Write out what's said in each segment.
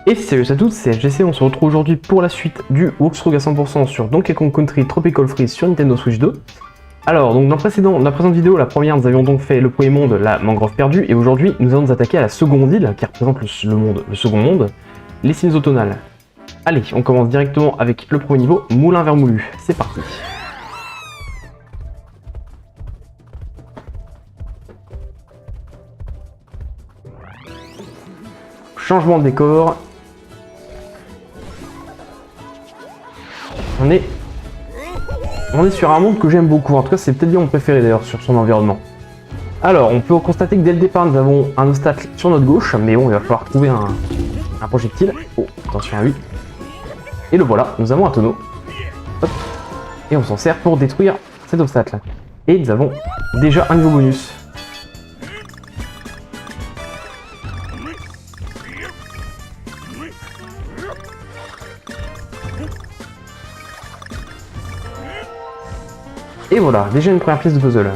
Et salut à tous, c'est FGC, on se retrouve aujourd'hui pour la suite du walkthrough à 100% sur Donkey Kong Country Tropical Freeze sur Nintendo Switch 2. Alors, donc dans la présente vidéo, la première, nous avions donc fait le premier monde, la mangrove perdue, et aujourd'hui, nous allons nous attaquer à la seconde île, qui représente le second monde, les cimes automnales. Allez, on commence directement avec le premier niveau, moulin vermoulu. C'est parti. Changement de décor. On est sur un monde que j'aime beaucoup, en tout cas c'est peut-être bien mon préféré d'ailleurs sur son environnement. Alors on peut constater que dès le départ nous avons un obstacle sur notre gauche, mais bon il va falloir trouver un projectile. Oh attention à lui. Et le voilà, nous avons un tonneau. Hop. Et on s'en sert pour détruire cet obstacle. Et nous avons déjà un niveau bonus. Et voilà, déjà une première pièce de puzzle.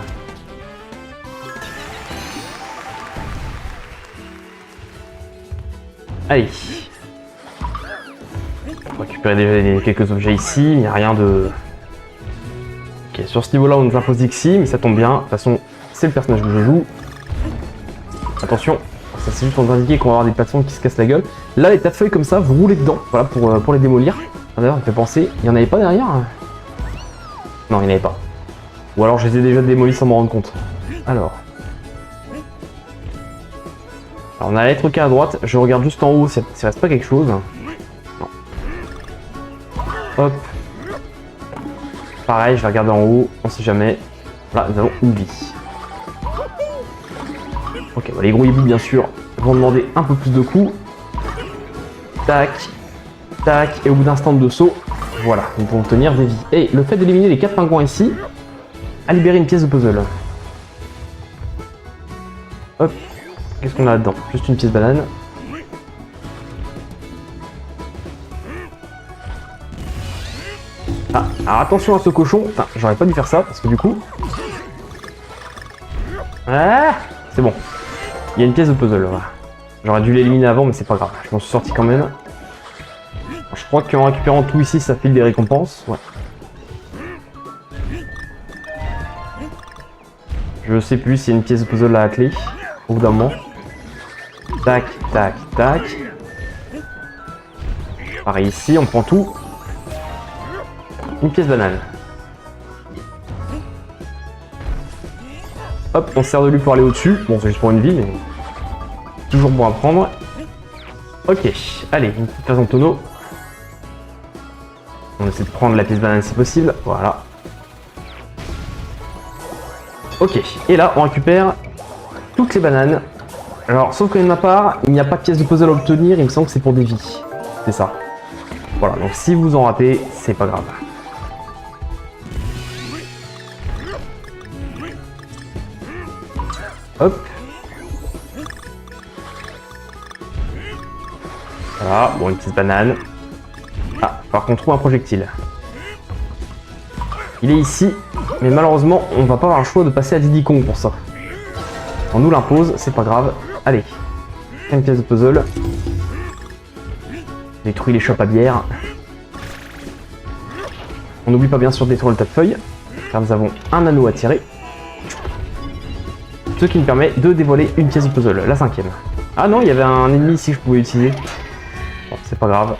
Allez. On va récupérer déjà quelques objets ici, il n'y a rien de... Ok, sur ce niveau-là on nous impose Dixie, mais ça tombe bien, de toute façon c'est le personnage que je joue. Attention, ça c'est juste pour nous indiquer qu'on va avoir des plateformes qui se cassent la gueule. Là les tas de feuilles comme ça, vous roulez dedans, voilà, pour les démolir. D'ailleurs, ça me fait penser, il n'y en avait pas derrière? Non, il n'y en avait pas. Ou alors je les ai déjà démolis sans m'en rendre compte. Alors on a la lettre K à droite, je regarde juste en haut s'il reste pas quelque chose. Non. Hop. Pareil, je vais regarder en haut, on sait jamais. Là, nous avons une vie. Ok, bah, les gros hiboux bien sûr vont demander un peu plus de coups. Tac, tac, et au bout d'un stand de saut, voilà, nous pouvons obtenir des vies. Et le fait d'éliminer les 4 pingouins ici a libéré une pièce de puzzle. Hop, qu'est-ce qu'on a là-dedans? Juste une pièce banane. Ah, alors attention à ce cochon. Enfin, j'aurais pas dû faire ça parce que du coup... Ah, c'est bon. Il y a une pièce de puzzle. Voilà. J'aurais dû l'éliminer avant, mais c'est pas grave. Je m'en suis sorti quand même. Alors, je crois qu'en récupérant tout ici, ça file des récompenses. Ouais. Je sais plus s'il y a une pièce de puzzle à la clé, au bout d'un moment. Tac, tac, tac. Pareil ici, on prend tout. Une pièce banane. Hop, on se sert de lui pour aller au-dessus. Bon, c'est juste pour une vie, mais toujours bon à prendre. Ok, allez, une petite phase en tonneau. On essaie de prendre la pièce banane si possible. Voilà. Ok, et là on récupère toutes les bananes. Alors, sauf que de ma part, il n'y a pas de pièce de puzzle à obtenir, il me semble que c'est pour des vies. C'est ça. Voilà, donc si vous en ratez, c'est pas grave. Hop. Voilà, bon, une petite banane. Ah, par contre, on trouve un projectile. Il est ici. Mais malheureusement, on va pas avoir le choix de passer à Diddy Kong pour ça. On nous l'impose, c'est pas grave. Allez, une pièce de puzzle. Détruit les chopes à bière. On n'oublie pas bien sûr de détruire le tas de feuilles, car nous avons un anneau à tirer. Ce qui nous permet de dévoiler une pièce de puzzle, la 5e. Ah non, il y avait un ennemi ici que je pouvais utiliser. Bon, c'est pas grave.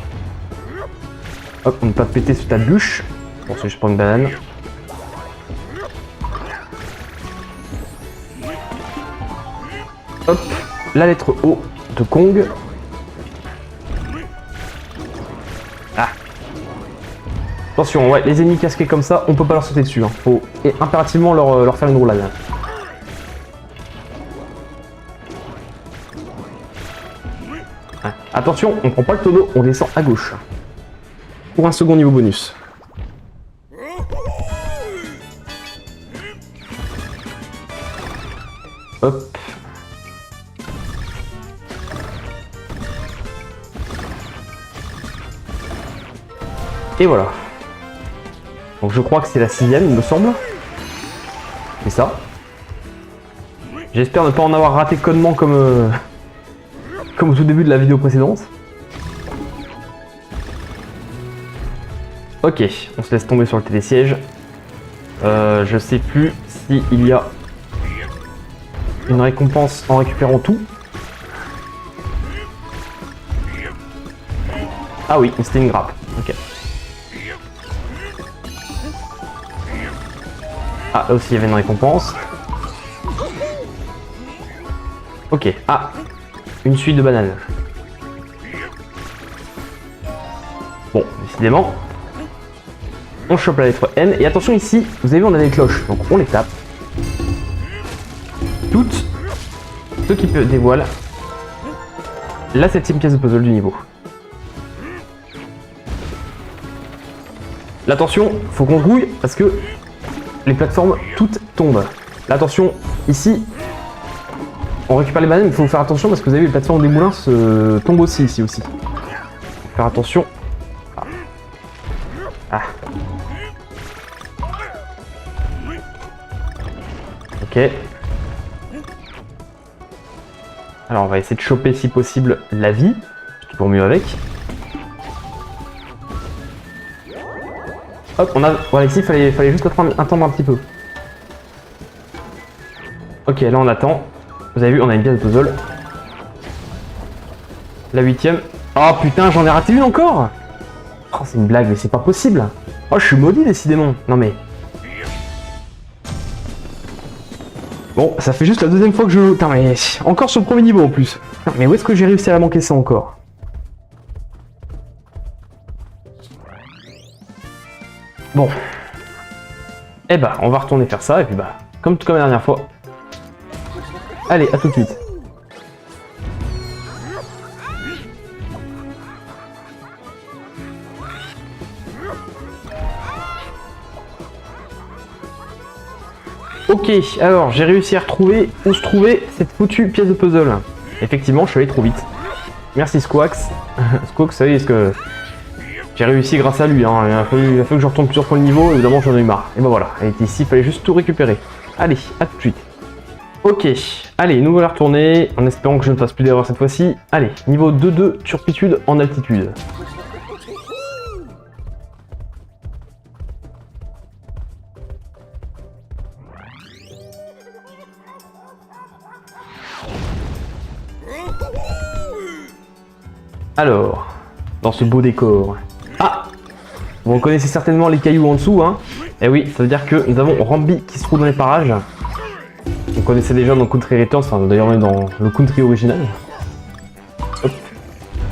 Hop, on ne peut pas péter ce tas de bûches. Bon, c'est juste pour une banane. Hop, la lettre O de Kong. Ah. Attention, ouais, les ennemis casqués comme ça, on peut pas leur sauter dessus. Hein. Faut impérativement leur faire une roulade. Ah. Attention, on prend pas le tonneau, on descend à gauche. Pour un second niveau bonus. Hop. Et voilà. Donc je crois que c'est la 6e, il me semble. C'est ça. J'espère ne pas en avoir raté connement comme au tout début de la vidéo précédente. Ok, on se laisse tomber sur le télésiège. Je sais plus s'il y a une récompense en récupérant tout. Ah oui, c'était une grappe. Ok. Ah, là aussi il y avait une récompense. Ok. Ah, une suite de bananes. Bon, décidément. On chope la lettre N. Et attention ici, vous avez vu, on a des cloches. Donc on les tape. Toutes. Ce qui dévoile la 7ème pièce de puzzle du niveau. L'attention, faut qu'on grouille parce que les plateformes toutes tombent. L'attention, ici, on récupère les bananes, mais il faut faire attention parce que vous avez vu, les plateformes des moulins se tombent aussi ici aussi. Faut faire attention. Ah. Ok. Alors on va essayer de choper si possible la vie, c'est pour mieux avec. Hop, on a. Voilà, ici il fallait juste attendre un petit peu. Ok, là on attend. Vous avez vu, on a une pièce de puzzle. La 8ème. Oh putain, j'en ai raté une encore. Oh, c'est une blague, mais c'est pas possible. Oh, je suis maudit décidément. Non mais. Bon, ça fait juste la 2ème fois que je... Putain, mais encore sur le premier niveau en plus. Putain, mais où est-ce que j'ai réussi à manquer ça encore? Bon. Eh bah, on va retourner faire ça, et puis bah, comme la dernière fois. Allez, à tout de suite. Ok, alors j'ai réussi à retrouver où se trouvait cette foutue pièce de puzzle. Effectivement, je suis allé trop vite. Merci Squax. Squax, vous savez ce que... J'ai réussi grâce à lui, hein. Il a fallu que je retourne plusieurs fois le niveau, évidemment j'en ai eu marre. Et ben voilà, elle était ici, il fallait juste tout récupérer. Allez, à tout de suite. Ok, allez, nous voilà retournés, en espérant que je ne fasse plus d'erreur cette fois-ci. Allez, niveau 2-2, turpitude en altitude. Alors, dans ce beau décor. Ah! Vous reconnaissez certainement les cailloux en dessous, hein? Eh oui, ça veut dire que nous avons Rambi qui se trouve dans les parages. On connaissait déjà dans Country Returns, enfin d'ailleurs on est dans le Country original. Hop.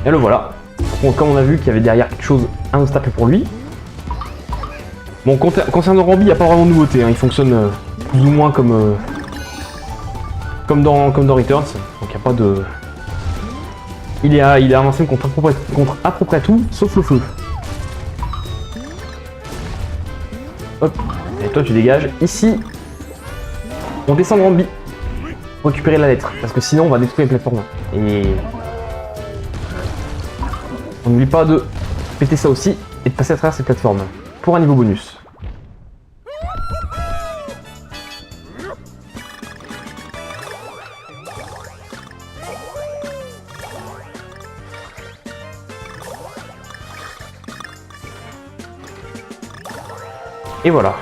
Et le voilà. Donc, comme on a vu qu'il y avait derrière quelque chose, un obstacle pour lui. Bon, concernant Rambi, il n'y a pas vraiment de nouveauté, hein. Il fonctionne plus ou moins comme dans Returns, donc il n'y a pas de... Il est avancé contre à peu près tout, sauf le feu. Hop, et toi tu dégages. Ici, on descend de Rambi pour récupérer la lettre, parce que sinon on va détruire les plateformes. Et on n'oublie pas de péter ça aussi et de passer à travers ces plateformes pour un niveau bonus. Et voilà.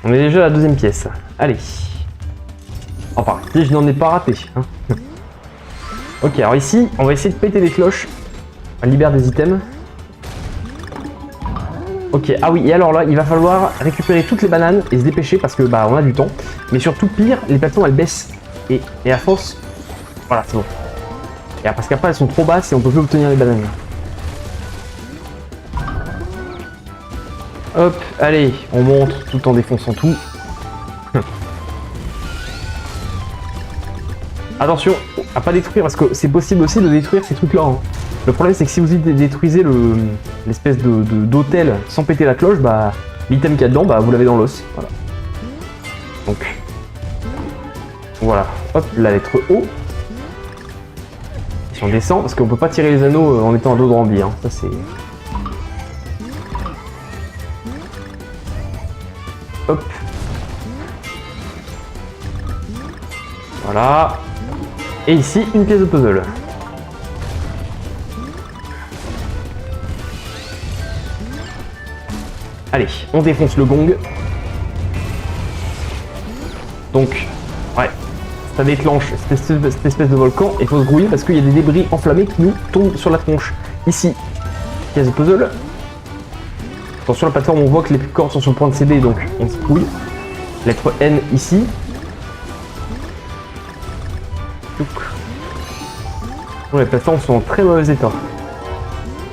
On est déjà à la 2ème pièce. Allez. Enfin, si je n'en ai pas raté. Hein. Ok, alors ici, on va essayer de péter les cloches. On libère des items. Ok, ah oui, et alors là, il va falloir récupérer toutes les bananes et se dépêcher parce que bah on a du temps. Mais surtout, pire, les plateformes elles baissent. Et à force, voilà, c'est bon. Et parce qu'après elles sont trop basses et on peut plus obtenir les bananes. Hop, allez, on monte tout en défonçant tout. Attention à pas détruire parce que c'est possible aussi de détruire ces trucs là. Hein. Le problème c'est que si vous détruisez l'espèce d'hôtel sans péter la cloche, bah l'item qu'il y a dedans, bah vous l'avez dans l'os. Voilà. Donc voilà, hop, la lettre O. Si on descend, parce qu'on peut pas tirer les anneaux en étant à dos de Rambi, hein. Ça c'est... Hop. Voilà. Et ici, une pièce de puzzle. Allez, on défonce le gong. Donc, ouais, ça déclenche cette espèce de volcan et il faut se grouiller parce qu'il y a des débris enflammés qui nous tombent sur la tronche. Ici, pièce de puzzle. Attention, la plateforme, on voit que les cordes sont sur le point de céder, donc on se grouille. Lettre N ici. Bon, les plateformes sont en très mauvais état.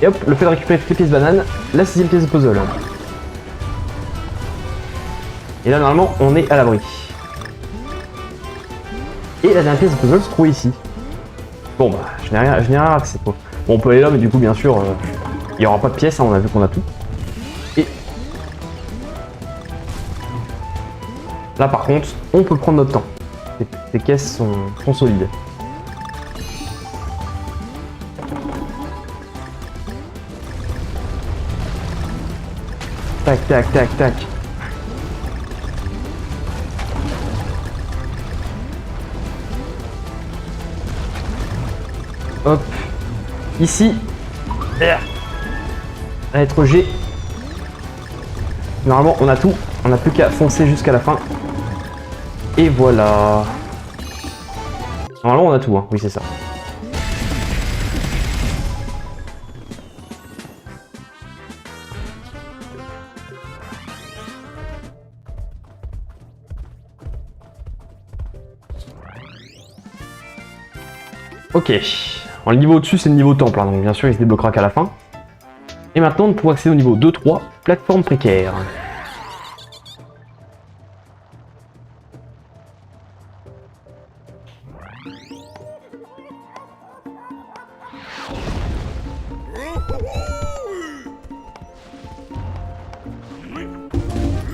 Et hop, le fait de récupérer toutes les pièces bananes, la 6ème pièce de puzzle. Et là, normalement, on est à l'abri. Et la dernière pièce de puzzle se trouve ici. Bon, bah, je n'ai rien raté cette fois. Bon, on peut aller là, mais du coup, bien sûr, il n'y aura pas de pièces, hein, on a vu qu'on a tout. Et là, par contre, on peut prendre notre temps. Ces caisses sont solides. Tac, tac, tac, tac. Hop. Ici. La lettre G. Normalement, on a tout. On n'a plus qu'à foncer jusqu'à la fin. Et voilà. Normalement, on a tout, hein. Oui, c'est ça. Ok. Alors, le niveau au-dessus, c'est le niveau temple, hein, donc bien sûr, il se débloquera qu'à la fin. Et maintenant, nous pouvons accéder au niveau 2-3, plateforme précaire.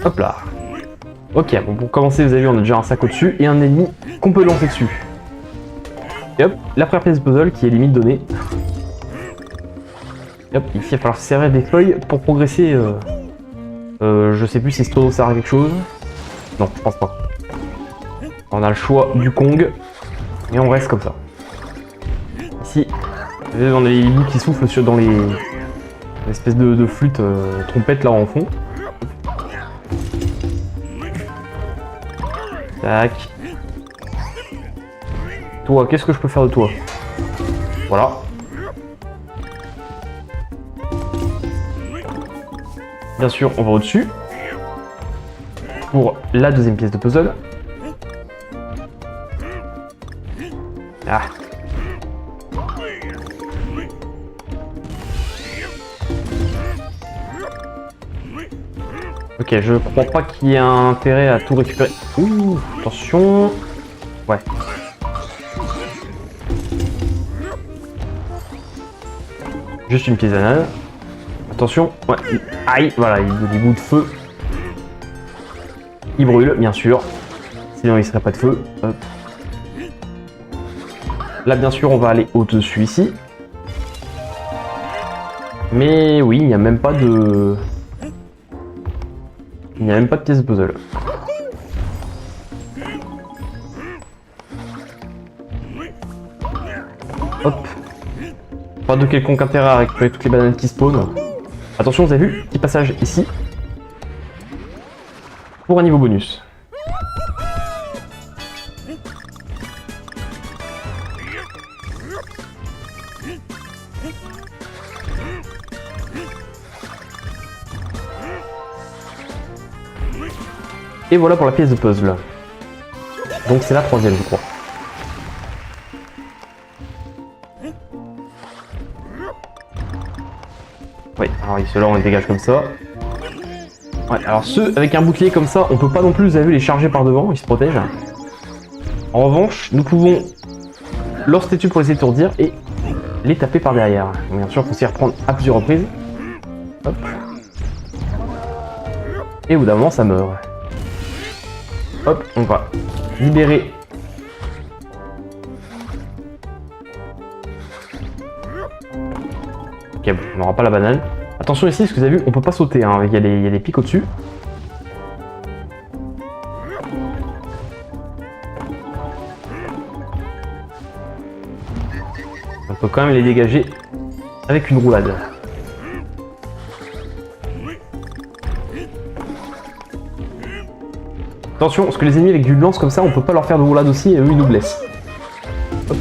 Hop là. Ok, bon, pour commencer, vous avez vu, on a déjà un sac au-dessus et un ennemi qu'on peut lancer dessus. Et hop, la première pièce de puzzle qui est limite donnée. Et hop, ici, il va falloir se servir des feuilles pour progresser. Je sais plus si ce tonneau sert à quelque chose. Non, je pense pas. On a le choix du Kong. Et on reste comme ça. Ici, on a les bouts qui soufflent dans les espèces de flûtes trompettes là en fond. Tac. Toi, qu'est-ce que je peux faire de toi? Voilà. Bien sûr, on va au-dessus. Pour la deuxième pièce de puzzle. Ah. Ok, je crois pas qu'il y ait un intérêt à tout récupérer. Ouh, attention. Ouais. Juste une pièce banane. Attention. Ouais. Aïe, voilà, il y a des bouts de feu. Il brûle, bien sûr. Sinon, il ne serait pas de feu. Hop. Là, bien sûr, on va aller au-dessus ici. Mais oui, il n'y a même pas de... Il n'y a même pas de pièce de puzzle. Hop. Pas de quelconque intérêt à récupérer toutes les bananes qui spawnent. Attention, vous avez vu, petit passage ici. Pour un niveau bonus. Et voilà pour la pièce de puzzle. Donc c'est la troisième, je crois. Oui, alors ceux-là on les dégage comme ça. Ouais, alors ceux avec un bouclier comme ça, on peut pas non plus, vous avez vu, les charger par devant, ils se protègent. En revanche, nous pouvons leur statue pour les étourdir et les taper par derrière. Donc, bien sûr, il faut s'y reprendre à plusieurs reprises. Hop. Et au bout d'un moment, ça meurt. Hop, on va libérer. Ok, bon, on n'aura pas la banane. Attention ici, parce que vous avez vu, on peut pas sauter, hein. Il y a des pics au-dessus. On peut quand même les dégager avec une roulade. Attention, parce que les ennemis avec du lance comme ça, on peut pas leur faire de roulade aussi et eux ils nous blessent. Hop.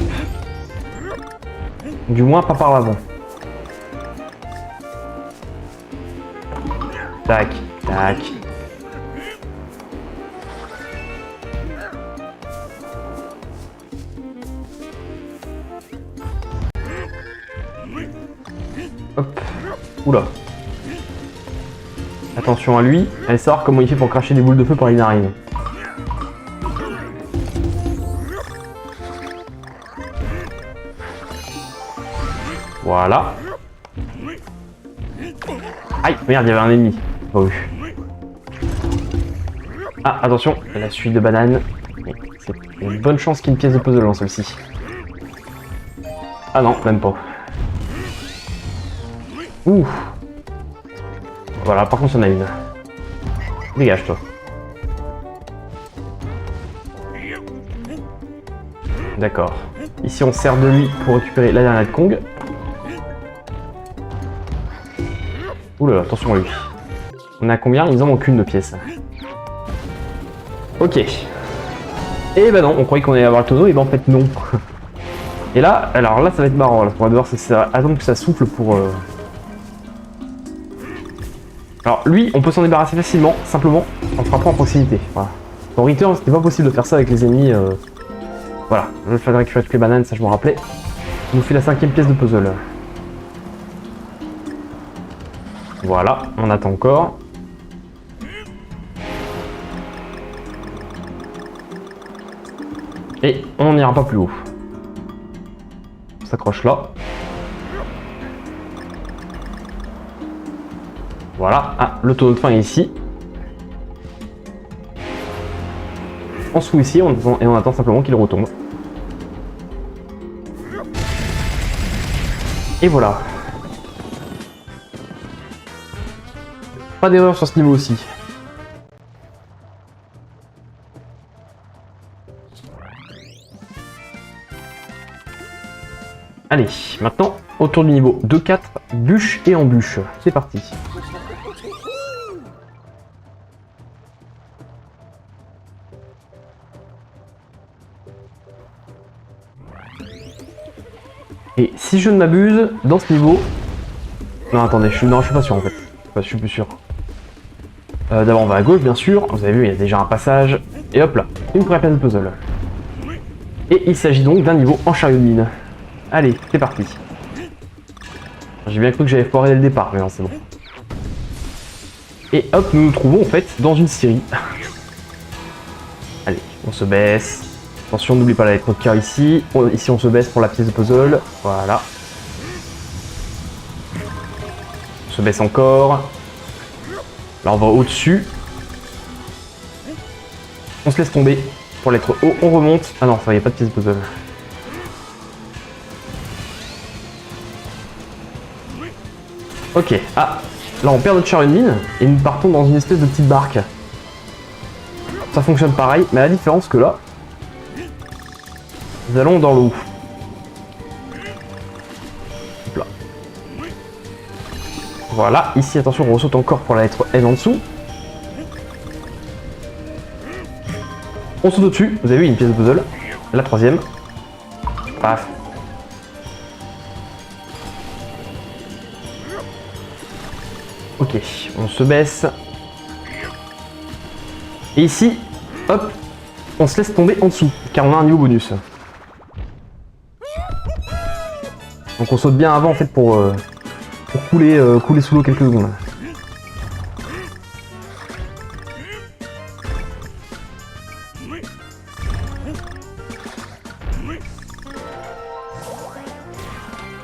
Du moins pas par l'avant. Tac, tac. Hop. Oula. Attention à lui. Allez savoir comment il fait pour cracher des boules de feu par les narines. Voilà. Aïe, merde, il y avait un ennemi. Pas vu. Ah, attention, la suite de banane. C'est une bonne chance qu'il y ait une pièce de puzzle dans celle-ci. Ah non, même pas. Ouh. Voilà, par contre, il y en a une. Dégage, toi. D'accord. Ici, on sert de lui pour récupérer la dernière de Kong. Oula, attention à lui. On a combien? Il nous en manque une de pièces. Ok. Et bah non, on croyait qu'on allait avoir le tonneau, et bah en fait non. Et là, alors là ça va être marrant, là. On va devoir attendre que ça souffle pour... Alors lui, on peut s'en débarrasser facilement, simplement en frappant en proximité. Voilà. Dans Return, c'était pas possible de faire ça avec les ennemis. Voilà, le fait de récupérer toutes les bananes, ça je m'en rappelais. On nous fait la 5e pièce de puzzle. Voilà, on attend encore. Et on n'ira pas plus haut. On s'accroche là. Voilà, ah, le tonneau de fin est ici. On se fout ici et on attend simplement qu'il retombe. Et voilà. Pas d'erreur sur ce niveau aussi. Allez, maintenant, autour du niveau 2-4, bûche et embûche. C'est parti. Et si je ne m'abuse, dans ce niveau... Non, attendez, je suis pas sûr en fait. Enfin, je suis plus sûr. D'abord, on va à gauche, bien sûr. Vous avez vu, il y a déjà un passage. Et hop là, une première pièce de puzzle. Et il s'agit donc d'un niveau en chariot de mine. Allez, c'est parti. J'ai bien cru que j'avais foiré dès le départ, mais non, c'est bon. Et hop, nous nous trouvons en fait dans une série. Allez, on se baisse. Attention, n'oublie pas la lettre K ici. Ici, on se baisse pour la pièce de puzzle. Voilà. On se baisse encore. Là, on va au-dessus. On se laisse tomber. Pour la lettre O, on remonte. Ah non, ça, il n'y a pas de pièce de puzzle. Ok, ah, là on perd notre chariot de mine et nous partons dans une espèce de petite barque. Ça fonctionne pareil, mais à la différence que là, nous allons dans l'eau. Hop là. Voilà, ici attention, on ressaute encore pour la lettre N en dessous. On saute au-dessus, vous avez vu, une pièce de puzzle. La troisième. Paf. Ok, on se baisse. Et ici, hop, on se laisse tomber en dessous, car on a un niveau bonus. Donc on saute bien avant en fait pour couler sous l'eau quelques secondes.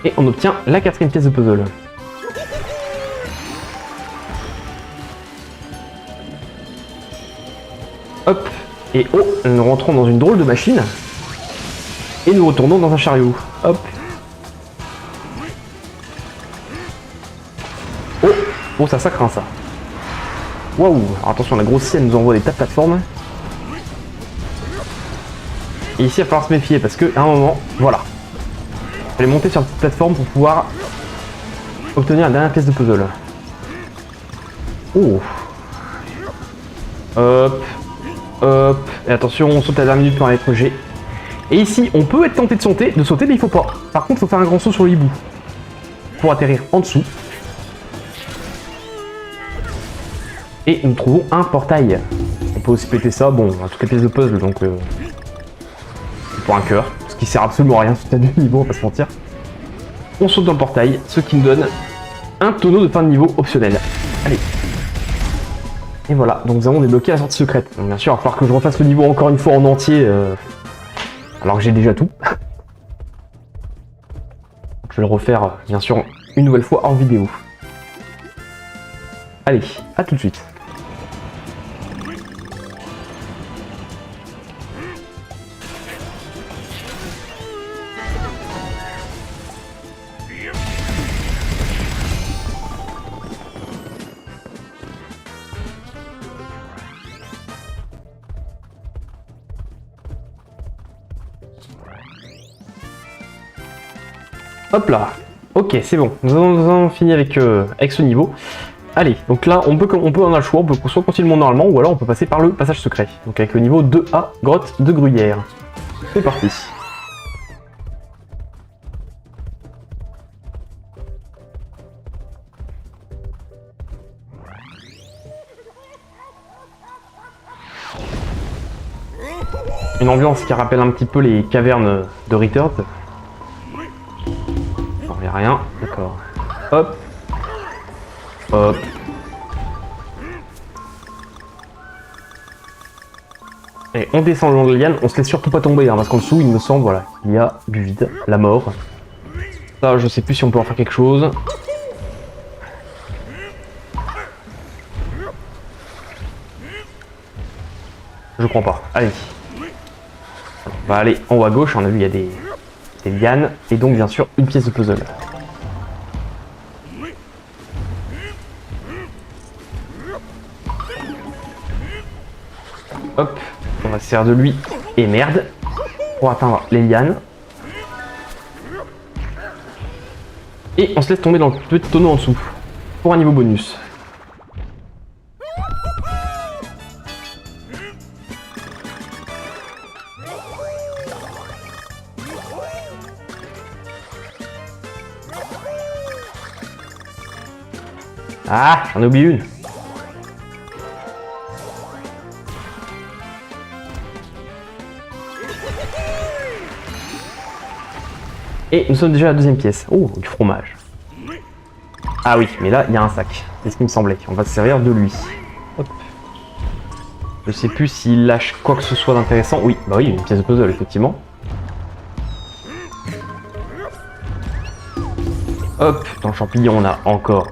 Et on obtient la 4e pièce de puzzle. Hop, et oh, nous rentrons dans une drôle de machine. Et nous retournons dans un chariot. Hop. Oh, oh ça craint ça. Waouh, alors attention, la grosse sienne nous envoie des tas de plateformes. Et ici, il va falloir se méfier parce qu'à un moment, voilà. Il fallait monter sur une petite plateforme pour pouvoir obtenir la dernière pièce de puzzle. Oh. Hop. Hop, et attention, on saute à la dernière minute pour la lettre G. Et ici, on peut être tenté de sauter, mais il faut pas. Par contre, il faut faire un grand saut sur le hibou pour atterrir en dessous. Et nous trouvons un portail. On peut aussi péter ça, bon, à toutes les pièces de puzzle, donc pour un cœur, ce qui sert absolument à rien sur du niveau, on va pas se mentir. On saute dans le portail, ce qui nous donne un tonneau de fin de niveau optionnel. Allez. Et voilà, donc nous avons débloqué la sortie secrète. Donc bien sûr, il va falloir que je refasse le niveau encore une fois en entier, alors que j'ai déjà tout. Je vais le refaire, bien sûr, une nouvelle fois en vidéo. Allez, à tout de suite. Hop là, ok, c'est bon, nous avons fini avec ce niveau. Allez, donc là, on a le choix, on peut soit continuer le monde normalement, ou alors on peut passer par le passage secret. Donc avec le niveau 2A, grotte de Gruyère. C'est parti. Une ambiance qui rappelle un petit peu les cavernes de Return. Non, il n'y a rien, d'accord. Hop. Hop. Et on descend le long de la liane, on se laisse surtout pas tomber, hein, parce qu'en dessous, il me semble, voilà, il y a du vide, la mort. Ça, je sais plus si on peut en faire quelque chose. Je crois pas. Allez. On va aller en haut à gauche, on a vu, il y a des lianes, et donc bien sûr, une pièce de puzzle. Hop, on va se servir de lui, et merde, pour atteindre les lianes. Et on se laisse tomber dans le petit tonneau en dessous, pour un niveau bonus. Ah, j'en ai oublié une. Et nous sommes déjà à la deuxième pièce. Oh, du fromage. Ah oui, mais là, il y a un sac. C'est ce qui me semblait. On va se servir de lui. Hop. Je sais plus s'il lâche quoi que ce soit d'intéressant. Oui, bah oui, une pièce de puzzle, effectivement. Hop, dans le champignon, on a encore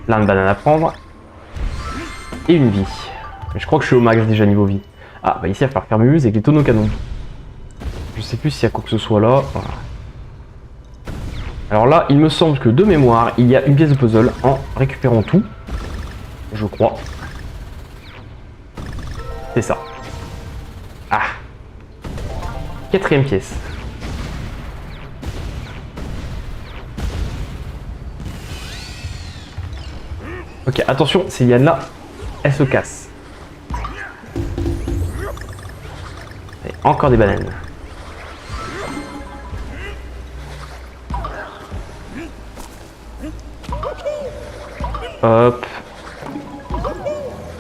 plein de bananes à prendre. Et une vie. Mais je crois que je suis au max déjà niveau vie. Ah, bah ici, il va falloir faire muse avec les tonneaux canons. Je sais plus s'il y a quoi que ce soit là. Voilà. Alors là, il me semble que de mémoire, il y a une pièce de puzzle en récupérant tout. Je crois. C'est ça. Ah. Quatrième pièce. Ok, attention, ces lianes-là, elles se cassent. Et encore des bananes. Hop.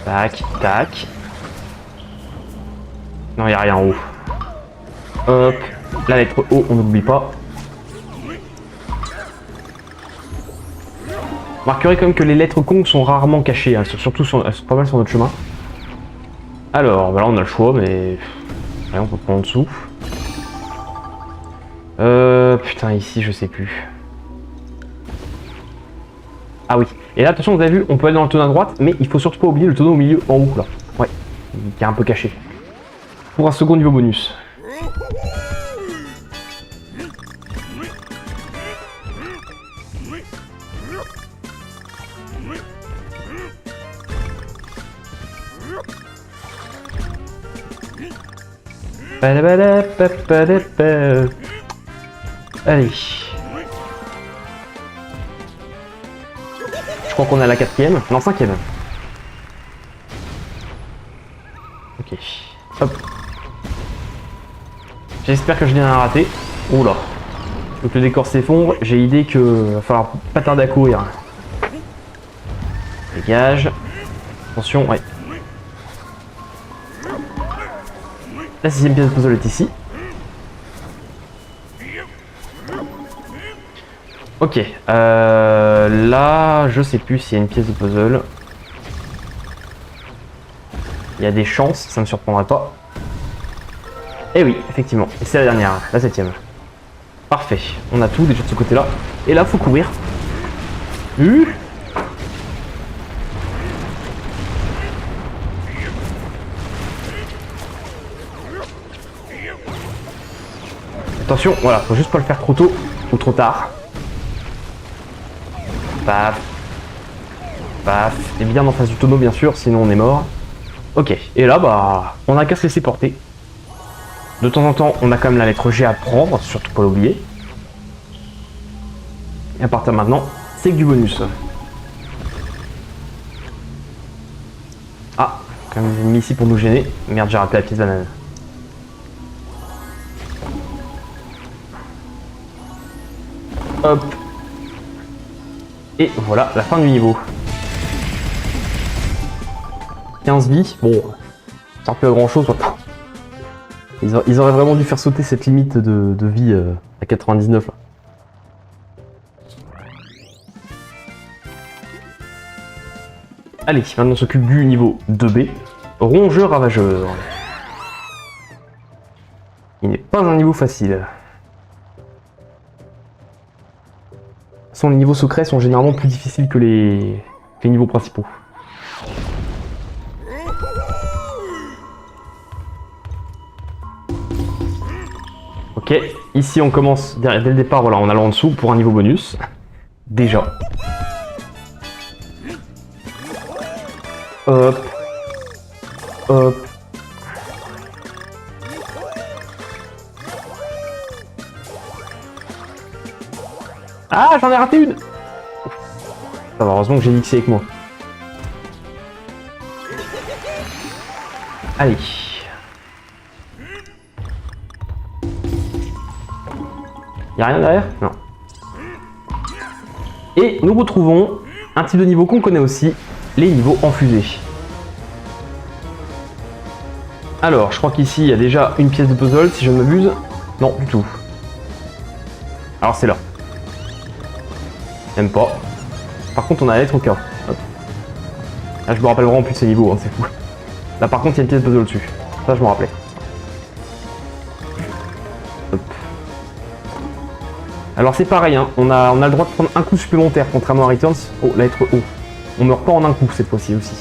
Tac, tac. Non, il n'y a rien en haut. Hop. La lettre O, on n'oublie pas. Remarquerez quand même que les lettres Kong sont rarement cachées, hein, surtout elles sont pas mal sur notre chemin. Alors, bah là on a le choix, mais... Allez, on peut prendre en dessous. Putain, ici, je sais plus. Ah oui. Et là, attention, vous avez vu, on peut aller dans le tonneau à droite, mais il faut surtout pas oublier le tonneau au milieu, en haut, là. Ouais, qui est un peu caché. Pour un second niveau bonus. Allez. Je crois qu'on est à la quatrième. Non, cinquième. Ok. Hop. J'espère que je n'ai rien raté. Oh là. Donc le décor s'effondre, j'ai l'idée que va falloir pas tarder à courir. Dégage. Attention, ouais. La 6ème pièce de puzzle est ici. Ok, là, je sais plus s'il y a une pièce de puzzle. Il y a des chances, ça me surprendrait pas. Eh oui, effectivement, et c'est la dernière, la 7ème. Parfait, on a tout déjà de ce côté-là. Et là, faut courir. Attention, voilà, faut juste pas le faire trop tôt ou trop tard. Paf. Paf. Et bien en face du tonneau, bien sûr, sinon on est mort. Ok, et là, bah, on a qu'à se laisser porter. De temps en temps, on a quand même la lettre G à prendre, surtout pas l'oublier. Et à partir de maintenant, c'est que du bonus. Ah, quand même des ennemis ici pour nous gêner. Merde, j'ai raté la pièce banane. Hop. Et voilà, la fin du niveau. 15 vies, bon, ça sert plus à grand chose. Ils auraient vraiment dû faire sauter cette limite de vie à 99 là. Allez, maintenant on s'occupe du niveau 2B. Rongeur ravageur. Il n'est pas un niveau facile. De toute façon, les niveaux secrets sont généralement plus difficiles que les niveaux principaux. Ok, ici on commence dès le départ, voilà, en allant en dessous pour un niveau bonus. Déjà. Hop. Hop. Ah, j'en ai raté une. Ça va, heureusement que j'ai mixé avec moi. Allez. Y'a rien derrière? Non. Et nous retrouvons un type de niveau qu'on connaît aussi, les niveaux en fusée. Alors, je crois qu'ici, il y a déjà une pièce de puzzle, si je ne m'abuse. Non, du tout. Alors, c'est là. Même pas. Par contre, on a la lettre K. Hop. Là, je me rappelle vraiment plus de ces niveaux, hein, c'est fou. Là, par contre, il y a une pièce de puzzle dessus. Ça, je me rappelais. Hop. Alors, c'est pareil, hein. On a le droit de prendre un coup supplémentaire, contrairement à Returns. Oh, la lettre O. On meurt pas en un coup cette fois-ci aussi.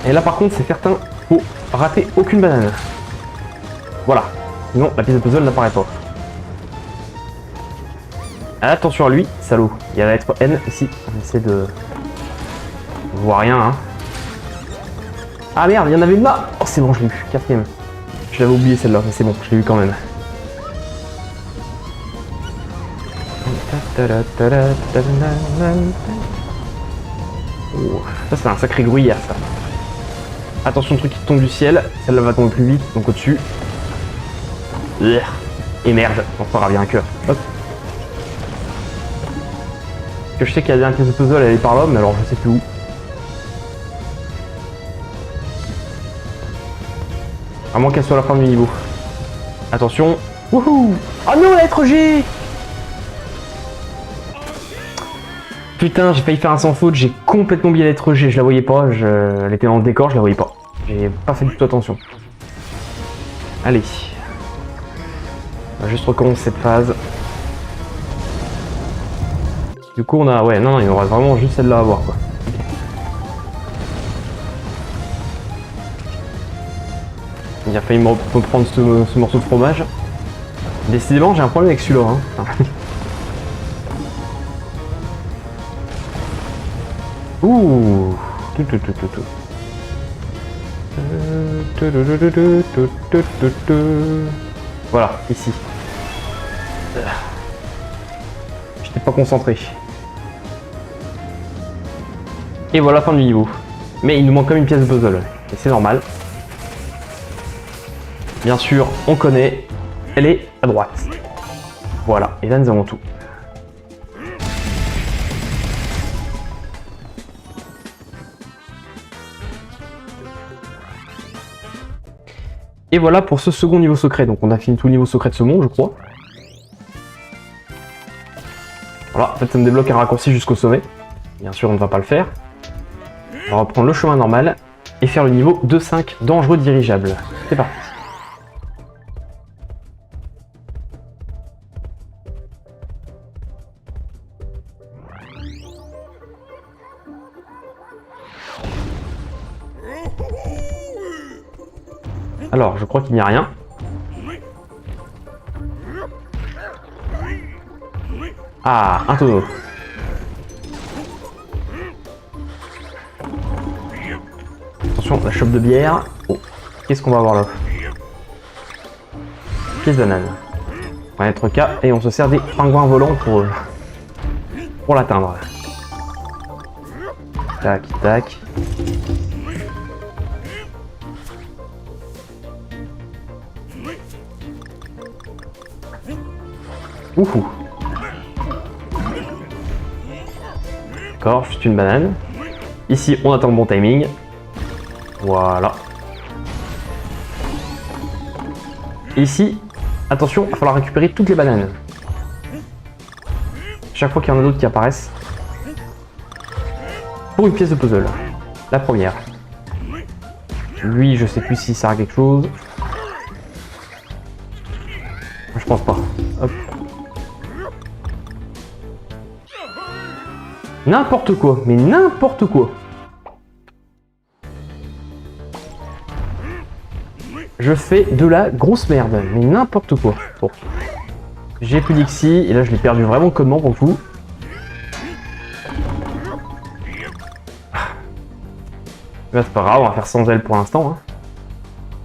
Et là, par contre, c'est certain, faut rater aucune banane. Voilà. Sinon, la pièce de puzzle n'apparaît pas. Attention à lui, salaud. Il y a la lettre N ici. On essaie de... On voit rien, hein. Ah merde, il y en avait une là. Oh, c'est bon, je l'ai eu. 4ème. Je l'avais oublié celle-là, mais c'est bon, je l'ai eu quand même. Oh, ça, c'est un sacré gruyère, ça. Attention, le truc qui tombe du ciel. Celle-là va tomber plus vite, donc au-dessus. Et merde, on fera bien un cœur. Hop. Que je sais qu'il y a bien une pièce de puzzle, elle est par là, mais alors je sais plus où. À moins qu'elle soit à la fin du niveau. Attention. Wouhou! Oh non, la lettre G! Putain, j'ai failli faire un sans faute, j'ai complètement oublié la lettre G, je la voyais pas, elle était dans le décor, je la voyais pas. J'ai pas fait du tout attention. Allez. On va juste recommencer cette phase. Du coup, on a... Ouais, non, il nous reste vraiment juste celle-là à voir, quoi. Il a failli me prendre ce morceau de fromage. Décidément, j'ai un problème avec celui-là, hein. Ouh. Voilà, ici. J'étais pas concentré. Et voilà, fin du niveau. Mais il nous manque quand même une pièce de puzzle. Et c'est normal. Bien sûr, on connaît. Elle est à droite. Voilà, et là nous avons tout. Et voilà pour ce second niveau secret. Donc on a fini tout le niveau secret de ce monde, je crois. Voilà, en fait ça me débloque un raccourci jusqu'au sommet. Bien sûr, on ne va pas le faire. On va reprendre le chemin normal et faire le niveau 2-5 dangereux dirigeable. C'est parti. Alors, je crois qu'il n'y a rien. Ah, un tonneau. Attention, la chope de bière. Oh, qu'est-ce qu'on va avoir là? Pièce banane. On va être K et on se sert des pingouins volants pour l'atteindre. Tac, tac. Ouhou. D'accord, juste une banane. Ici, on attend le bon timing. Voilà. Ici, attention, il va falloir récupérer toutes les bananes. Chaque fois qu'il y en a d'autres qui apparaissent. Pour une pièce de puzzle. La première. Lui, je sais plus si ça a quelque chose. Je pense pas. Hop. N'importe quoi, mais n'importe quoi. Je fais de la grosse merde, mais n'importe quoi. Bon. J'ai plus d'Ixi, et là je l'ai perdu vraiment connement pour le coup. Là c'est pas grave, on va faire sans elle pour l'instant. Hein.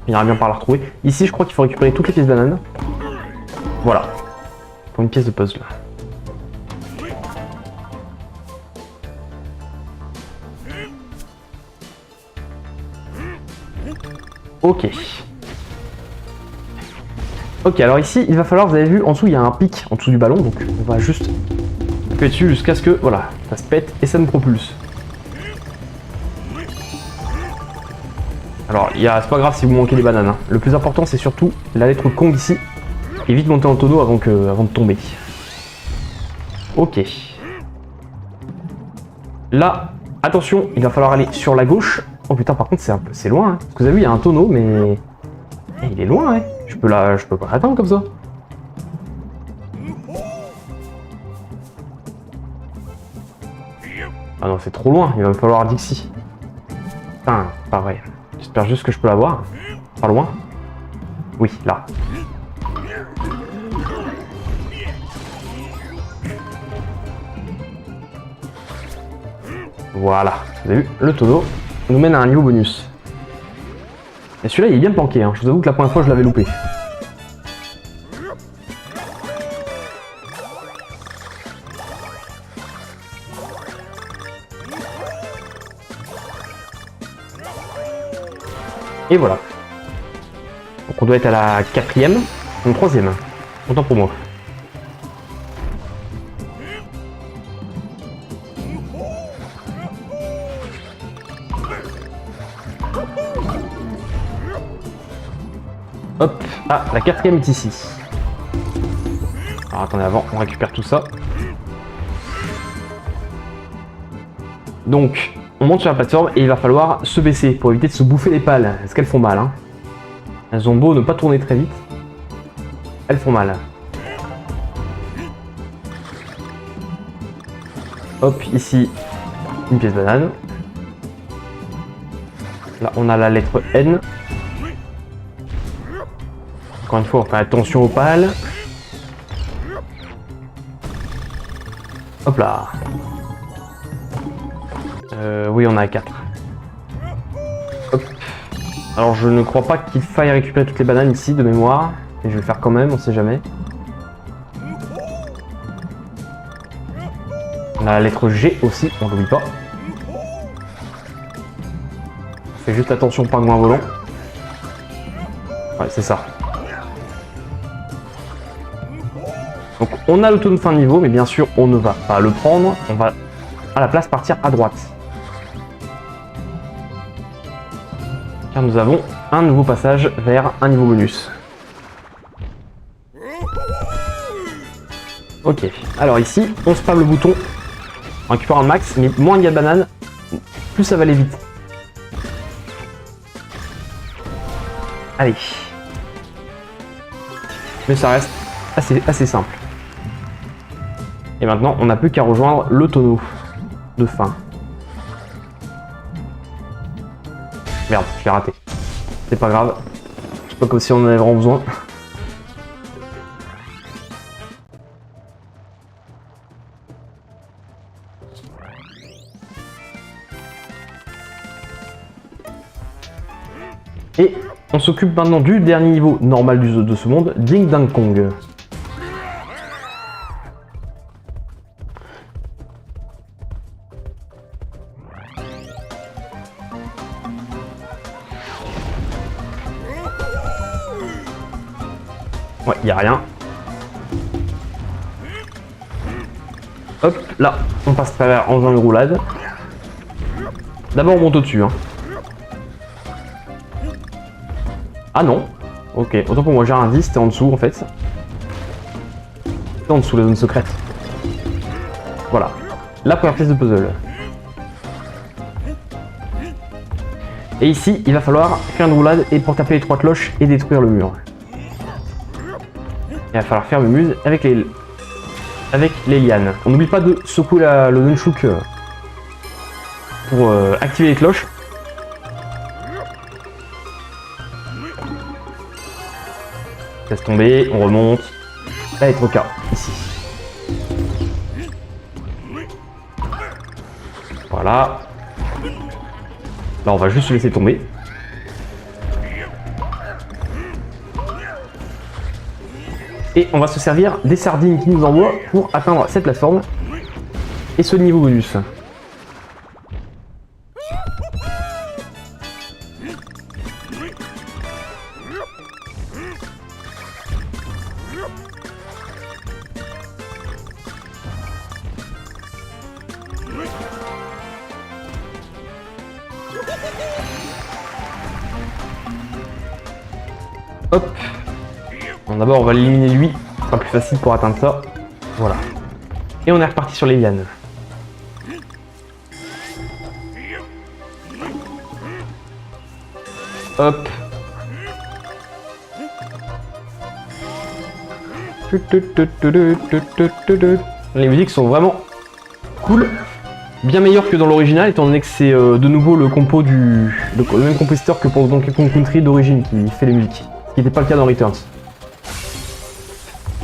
On ira bien par la retrouver. Ici je crois qu'il faut récupérer toutes les pièces bananes. Voilà. Pour une pièce de puzzle. Ok. Ok, alors ici, il va falloir, vous avez vu, en dessous, il y a un pic en dessous du ballon, donc on va juste appuyer dessus jusqu'à ce que, voilà, ça se pète et ça nous propulse. Alors, c'est pas grave si vous manquez des bananes, hein. Le plus important, c'est surtout la lettre Kong ici, et vite monter en tonneau avant de tomber. Ok. Là, attention, il va falloir aller sur la gauche. Oh putain, par contre, c'est loin, hein. Parce que vous avez vu, il y a un tonneau, mais... Eh, il est loin, ouais. Je peux pas l'atteindre comme ça. Ah non, c'est trop loin, il va me falloir Dixie. Putain, pas vrai. J'espère juste que je peux l'avoir. Pas loin. Oui, là. Voilà. Vous avez vu, le tonneau nous mène à un niveau bonus. Et celui-là, il est bien planqué, hein. Je vous avoue que la première fois, je l'avais loupé. Et voilà. Donc on doit être à la 4e, ou 3e. Autant pour moi. Hop, ah, la 4e est ici. Alors attendez, avant, on récupère tout ça. Donc, on monte sur la plateforme et il va falloir se baisser pour éviter de se bouffer les pales. Parce qu'elles font mal, hein. Elles ont beau ne pas tourner très vite. Elles font mal. Hop, ici, une pièce banane. Là, on a la lettre N. Encore une fois, on fait attention aux pales. Hop là. Oui, on a 4. Hop. Alors, je ne crois pas qu'il faille récupérer toutes les bananes ici, de mémoire. Et je vais le faire quand même, on sait jamais. On a la lettre G aussi, on l'oublie pas. On Fais juste attention, pingouin volant. Ouais, c'est ça. Donc on a le tonneau de fin de niveau, mais bien sûr on ne va pas le prendre. On va à la place partir à droite. Car nous avons un nouveau passage vers un niveau bonus. Ok, alors ici, on spam le bouton en récupérant le max, mais moins il y a de bananes, plus ça va aller vite. Allez. Mais ça reste assez simple. Et maintenant, on n'a plus qu'à rejoindre le tonneau de fin. Merde, je l'ai raté. C'est pas grave. C'est pas comme si on en avait vraiment besoin. Et on s'occupe maintenant du dernier niveau normal de ce monde, Ding Dang Kong. Ouais, y a rien. Hop, là, on passe à travers en faisant une roulade. D'abord, on monte au-dessus. Hein. Ah non. Ok, autant pour moi, j'ai un indice, c'était en dessous en fait. C'était en dessous, la zone secrète. Voilà. La première pièce de puzzle. Et ici, il va falloir faire une roulade et pour taper les 3 cloches et détruire le mur. Il va falloir faire le muse avec les lianes. On n'oublie pas de secouer le nunchuk pour activer les cloches. Laisse tomber, on remonte. Là, il est trop cas, ici. Voilà. Là, on va juste se laisser tomber. Et on va se servir des sardines qui nous envoient pour atteindre cette plateforme et ce niveau bonus. Hop. Bon, d'abord on va l'éliminer lui, ce sera plus facile pour atteindre ça. Voilà. Et on est reparti sur les lianes. Hop. Les musiques sont vraiment cool. Bien meilleures que dans l'original, étant donné que c'est de nouveau le compo le même compositeur que pour Donkey Kong Country d'origine qui fait les musiques. Ce qui n'était pas le cas dans Returns.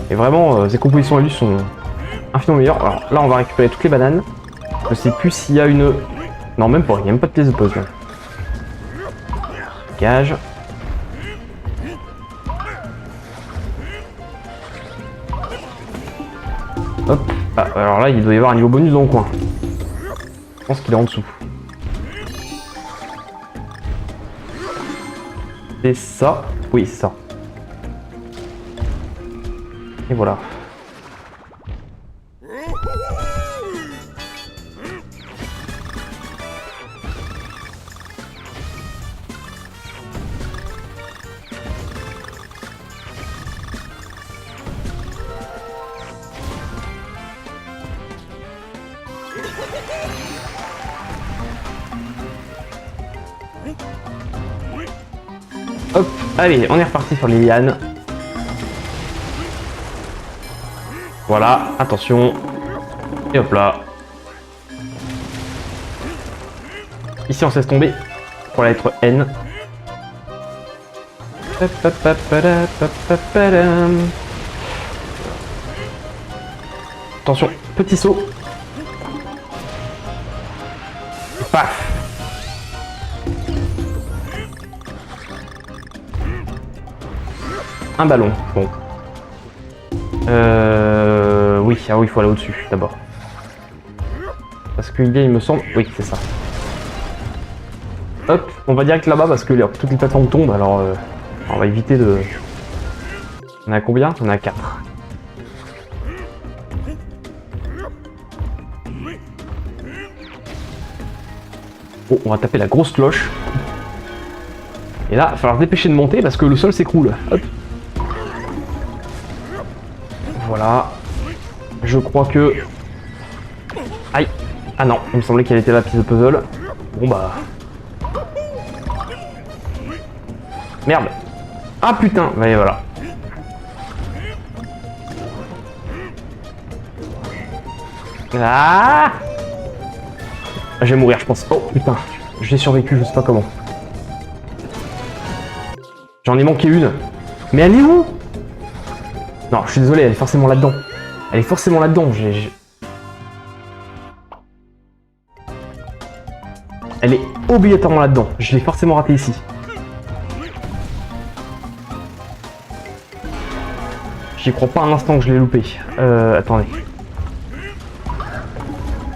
Et vraiment, ces compositions à lui sont infiniment meilleures. Alors là, on va récupérer toutes les bananes. Je sais plus s'il y a une... Non, même pas, il n'y a même pas de pièce de puzzle. Gage. Hop. Ah, alors là, il doit y avoir un niveau bonus dans le coin. Je pense qu'il est en dessous. C'est ça. Oui, c'est ça. Et voilà. Hop, allez, on est reparti sur les lianes. Voilà, attention. Et hop là. Ici, on se laisse tomber pour la lettre N. Attention, petit saut. Paf. Un ballon, bon. Oui, ah oui, il faut aller au-dessus d'abord. Parce qu'il y a, il me semble... Oui, c'est ça. Hop, on va direct là-bas parce que toutes les plateformes tombent, alors on va éviter de... On est à combien? On est à 4. Oh, on va taper la grosse cloche. Et là, il va falloir se dépêcher de monter parce que le sol s'écroule. Hop. Voilà. Je crois que... Aïe. Ah non, il me semblait qu'elle était la pièce de puzzle. Bon bah... Merde. Ah putain. Ouais, voilà. Ah, je vais mourir, je pense. Oh putain. J'ai survécu, je sais pas comment. J'en ai manqué une. Mais elle est où? Non, je suis désolé, elle est forcément là-dedans. Elle est forcément là-dedans. Elle est obligatoirement là-dedans. Je l'ai forcément raté ici. J'y crois pas un instant que je l'ai loupé. Attendez.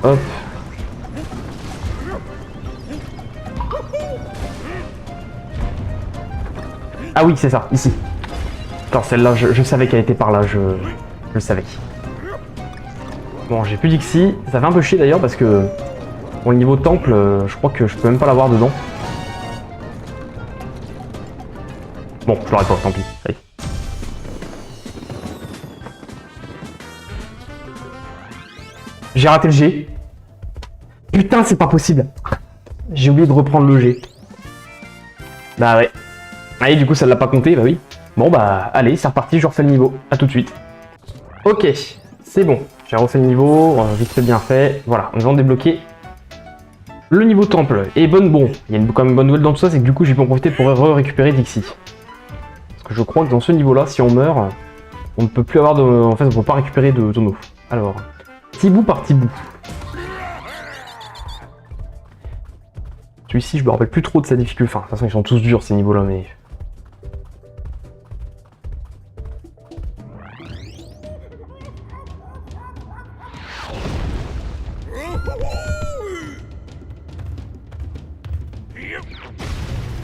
Hop. Ah oui, c'est ça, ici. Attends, celle-là, je savais qu'elle était par là, je le savais. Bon, j'ai plus d'Ixi. Ça fait un peu chier d'ailleurs parce que... Bon, le niveau temple, je crois que je peux même pas l'avoir dedans. Bon, je l'aurai pas, tant pis. Allez. J'ai raté le G. Putain, c'est pas possible. J'ai oublié de reprendre le G. Bah ouais. Allez, du coup, ça l'a pas compté, bah oui. Bon, bah, allez, c'est reparti, je refais le niveau. À tout de suite. Ok, c'est bon. J'ai refait le niveau, vite fait, bien fait. Voilà, nous allons débloquer le niveau temple. Et bon, il y a quand même une bonne nouvelle dans tout ça, c'est que du coup, j'ai pu en profiter pour récupérer Dixie. Parce que je crois que dans ce niveau-là, si on meurt, on ne peut plus avoir de... En fait, on ne peut pas récupérer de tonneaux. Alors, petit bout par petit bout. Celui-ci, je me rappelle plus trop de sa difficulté. Enfin, de toute façon, ils sont tous durs ces niveaux-là, mais...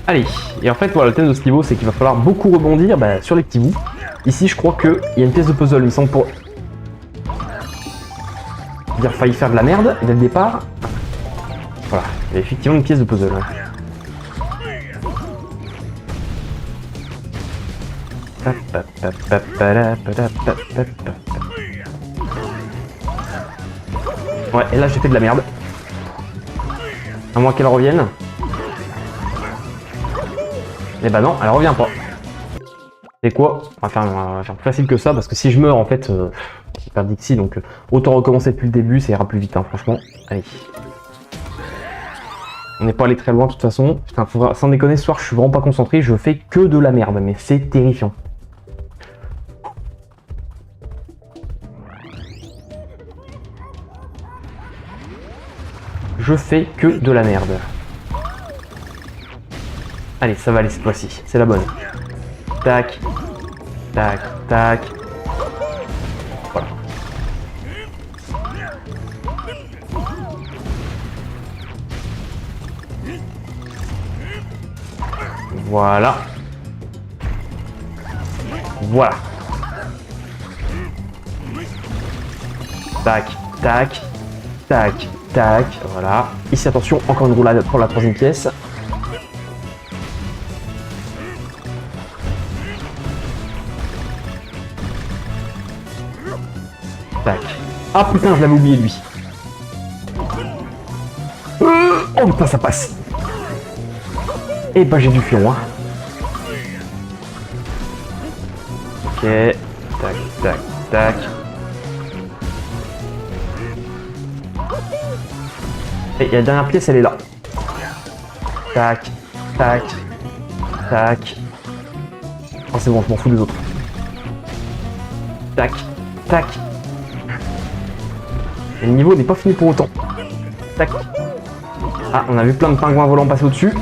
Allez, et en fait, voilà, le thème de ce niveau, c'est qu'il va falloir beaucoup rebondir sur les petits bouts. Ici, je crois qu'il y a une pièce de puzzle, il me semble, pour... Il a failli faire de la merde dès le départ. Voilà, il y a effectivement une pièce de puzzle. Ouais, et là j'ai fait de la merde. À moins qu'elle revienne. Et bah non, elle revient pas. Et quoi? On va faire plus facile que ça, parce que si je meurs, en fait, j'ai perdu Dixie, donc autant recommencer depuis le début, ça ira plus vite, hein, franchement. Allez. On n'est pas allé très loin, de toute façon. Putain, sans déconner, ce soir, je suis vraiment pas concentré, je fais que de la merde, mais c'est terrifiant. Je fais que de la merde. Allez, ça va aller cette fois-ci, c'est la bonne. Tac, tac, tac. Voilà. Voilà. Voilà. Tac, tac, tac, tac. Voilà. Ici, attention, encore une roulade pour la troisième pièce. Tac. Ah putain, je l'avais oublié lui. Oh putain, ça passe. Et bah j'ai du fion, hein. Ok. Tac, tac, tac. Et la dernière pièce, elle est là. Tac, tac, tac. Oh c'est bon, je m'en fous des autres. Tac, tac. Et le niveau n'est pas fini pour autant. Tac. Ah, on a vu plein de pingouins volants passer au-dessus.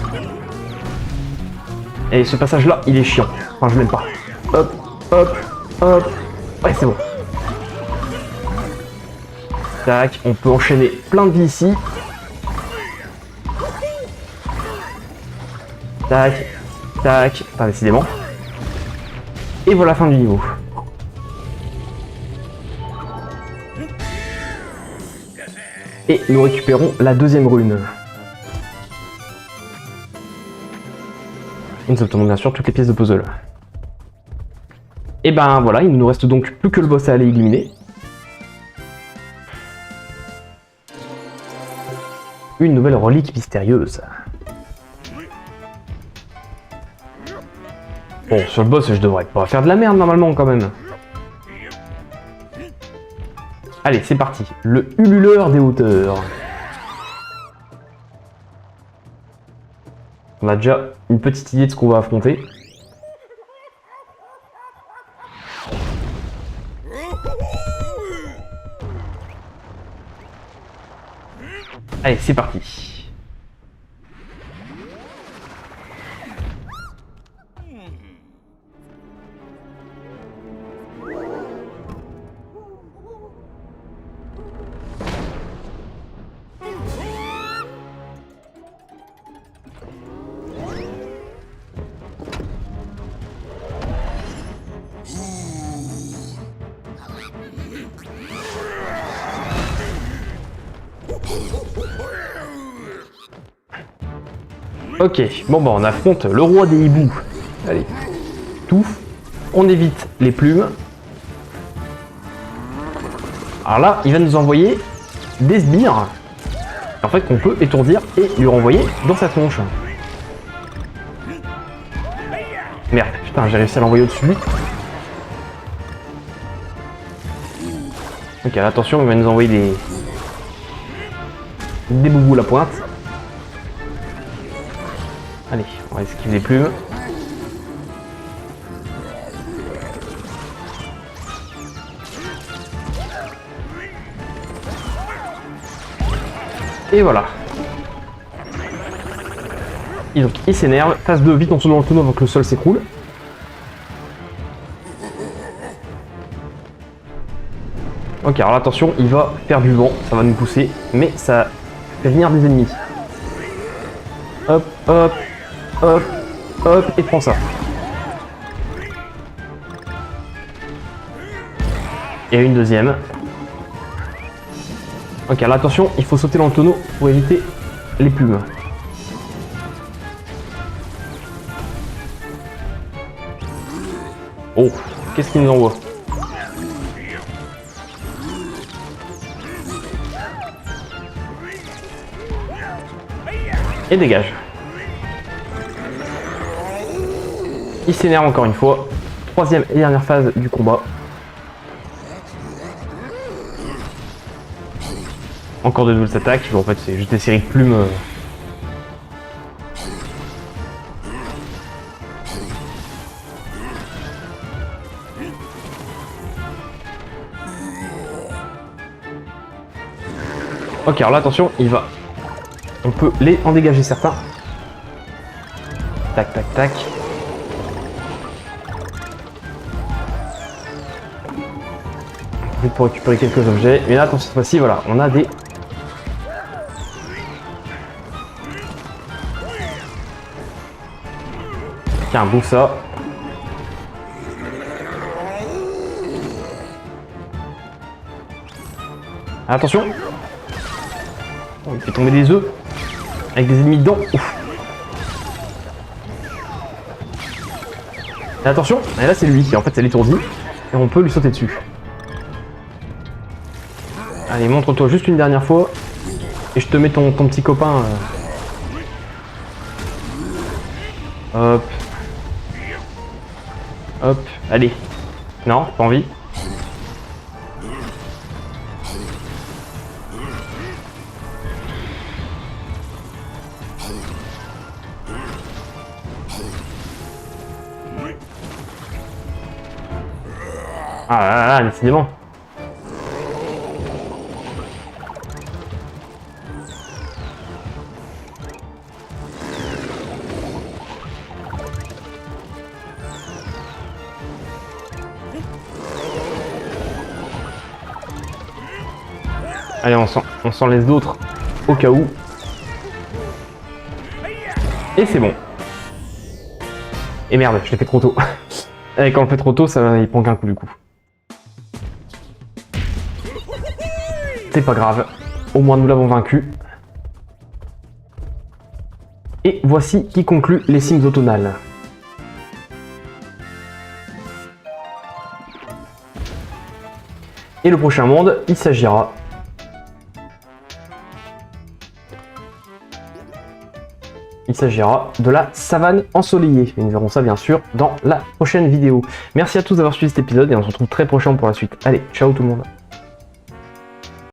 Et ce passage-là, il est chiant. Enfin, je l'aime pas. Hop, hop, hop. Ouais, c'est bon. Tac, on peut enchaîner plein de vies ici. Tac, tac, enfin décidément. Et voilà la fin du niveau. Et nous récupérons la deuxième rune. Et nous obtenons bien sûr toutes les pièces de puzzle. Et ben voilà, il ne nous reste donc plus que le boss à aller éliminer. Une nouvelle relique mystérieuse. Bon, sur le boss, je devrais pas faire de la merde normalement quand même. Allez, c'est parti. Le Ululeur des hauteurs. On a déjà une petite idée de ce qu'on va affronter. Allez, c'est parti. Ok, bon bah on affronte le roi des hiboux. Allez, tout. On évite les plumes. Alors là, il va nous envoyer des sbires. En fait, qu'on peut étourdir et lui renvoyer dans sa tronche. Merde, putain, j'ai réussi à l'envoyer au-dessus de lui. Ok, attention, il va nous envoyer des boubous à la pointe. Allez, on va esquiver les plumes. Et voilà. Et donc il s'énerve. Phase 2, vite on saute dans le tonneau avant que le sol s'écroule. Ok, alors attention, il va faire du vent, ça va nous pousser, mais ça fait venir des ennemis. Hop, hop, hop, hop, et prends ça. Et une deuxième. Ok, alors attention, il faut sauter dans le tonneau pour éviter les plumes. Oh, qu'est-ce qu'il nous envoie? Et dégage. Il s'énerve encore une fois. Troisième et dernière phase du combat. Encore de nouvelles attaques. Bon, en fait, c'est juste des séries de plumes. Ok, alors là, attention, il va. On peut les en dégager certains. Tac, tac, tac. Vite pour récupérer quelques objets. Mais là, cette fois-ci, voilà, on a des... Tiens, bouffe ça. Attention. On fait tomber des œufs. Avec des ennemis dedans. Ouf. Et attention, et là c'est lui qui en fait c'est l'étourdi. Et on peut lui sauter dessus. Allez, montre-toi juste une dernière fois. Et je te mets ton petit copain. Hop. Hop. Allez. Non, pas envie. Ah là là, décidément. Allez, on s'en laisse d'autres au cas où. Et c'est bon. Et merde, je l'ai fait trop tôt. Et quand on le fait trop tôt, ça, il prend qu'un coup du coup. C'est pas grave. Au moins nous l'avons vaincu. Et voici qui conclut les Sims automnales. Et le prochain monde, il s'agira de la savane ensoleillée. Et nous verrons ça bien sûr dans la prochaine vidéo. Merci à tous d'avoir suivi cet épisode et on se retrouve très prochainement pour la suite. Allez, ciao tout le monde.